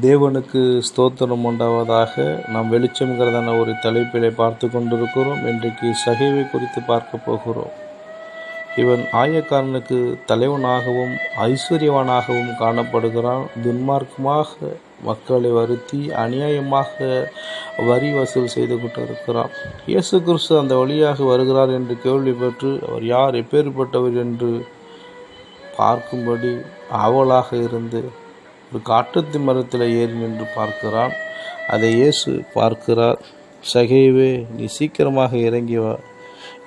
தேவனுக்கு ஸ்தோத்திரம் உண்டாவதாக. நாம் வெளிச்சம்ங்கிறதான ஒரு தலைப்பிலே பார்த்து கொண்டிருக்கிறோம். இன்றைக்கு சகேவை குறித்து பார்க்க போகிறோம். இவன் ஆயக்காரனுக்கு தலைவனாகவும் ஐஸ்வர்யவானாகவும் காணப்படுகிறான். துன்மார்க்கமாக மக்களை வருத்தி அநியாயமாக வரி வசூல் செய்து கொண்டிருக்கிறான். இயேசு கிறிஸ்து அந்த வழியாக வருகிறார் என்று கேள்விப்பட்டு அவர் யார், எப்பேற்பட்டவர் என்று பார்க்கும்படி ஆவலாக இருந்து ஒரு காட்டுத்தி மரத்தில் ஏறி நின்று பார்க்கிறான். அதை இயேசு பார்க்கிறார். சகேவே, நீ சீக்கிரமாக இறங்கி வா,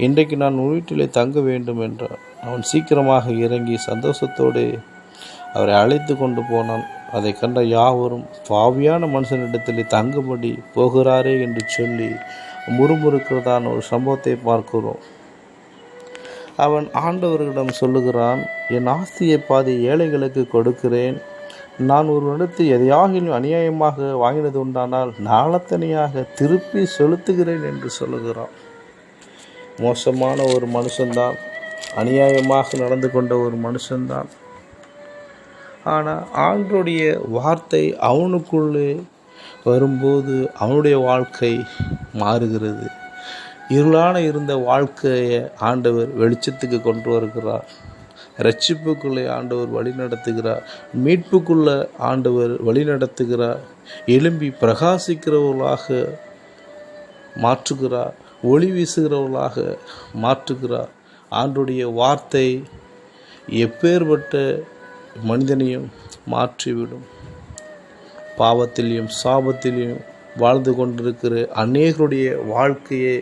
இன்றைக்கு நான் உன் வீட்டிலே தங்க வேண்டும் என்றார். அவன் சீக்கிரமாக இறங்கி சந்தோஷத்தோடு அவரை அழைத்து கொண்டு போனான். அதை கண்ட யாவரும் பாவியான மனுஷனிடத்தில் தங்கும்படி போகிறாரே என்று சொல்லி முறுமுறுக்கிறதான ஒரு சம்பவத்தை பார்க்கிறோம். அவன் ஆண்டவர்களிடம் சொல்லுகிறான், என் ஆஸ்தியை பாதி ஏழைகளுக்கு கொடுக்கிறேன். நான் ஒரு இடத்தில் எதையாகிலும் அநியாயமாக வாங்கினது உண்டானால் நாளத்தனியாக திருப்பி செலுத்துகிறேன் என்று சொல்லுகிறான். மோசமான ஒரு மனுஷன்தான், அநியாயமாக நடந்து கொண்ட ஒரு மனுஷன்தான். ஆனால் ஆண்டவருடைய வார்த்தை அவனுக்குள்ளே வரும்போது அவனுடைய வாழ்க்கை மாறுகிறது. இருளான இருந்த வாழ்க்கையை ஆண்டவர் வெளிச்சத்துக்கு கொண்டு வருகிறார். இரட்சிப்புக்குள்ளே ஆண்டவர் வழி நடத்துகிறார். மீட்புக்குள்ளே ஆண்டவர் வழி நடத்துகிறார். எழும்பி பிரகாசிக்கிறவர்களாக மாற்றுகிறார். ஒளி வீசுகிறவர்களாக மாற்றுகிறார். ஆண்டவருடைய வார்த்தை எப்பேற்பட்ட மனிதனையும் மாற்றிவிடும். பாவத்திலையும் சாபத்திலையும் வாழ்ந்து கொண்டிருக்கிற அநேகருடைய வாழ்க்கையே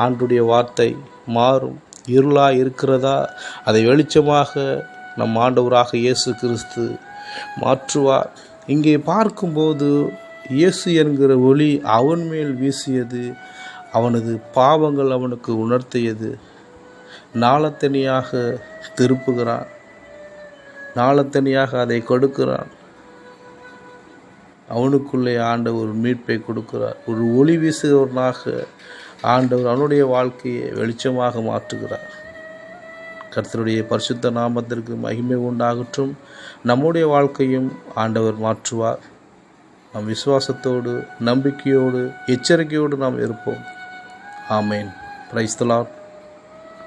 ஆண்டவருடைய வார்த்தை மாறும். இருளாக இருக்கிறதா, அதை வெளிச்சமாக நம் ஆண்டவராக இயேசு கிறிஸ்து மாற்றுவார். இங்கே பார்க்கும்போது இயேசு என்கிற ஒளி அவன் மேல் வீசியது. அவனது பாவங்கள் அவனுக்கு உணர்த்தியது. நாளத்தனியாக திருப்புகிறான். நாளத்தனியாக அதை கொடுக்கிறான். அவனுக்குள்ளே ஆண்டவர் மீட்பை கொடுக்கிறார். ஒரு ஒளி வீசுகிறவனாக ஆண்டவர் அவனுடைய வாழ்க்கையை வெளிச்சமாக மாற்றுகிறார். கர்த்தருடைய பரிசுத்த நாமத்திற்கு மகிமை உண்டாகட்டும். நம்முடைய வாழ்க்கையும் ஆண்டவர் மாற்றுவார். நம் விசுவாசத்தோடு, நம்பிக்கையோடு, எச்சரிக்கையோடு நாம் இருப்போம். ஆமேன். Praise the Lord.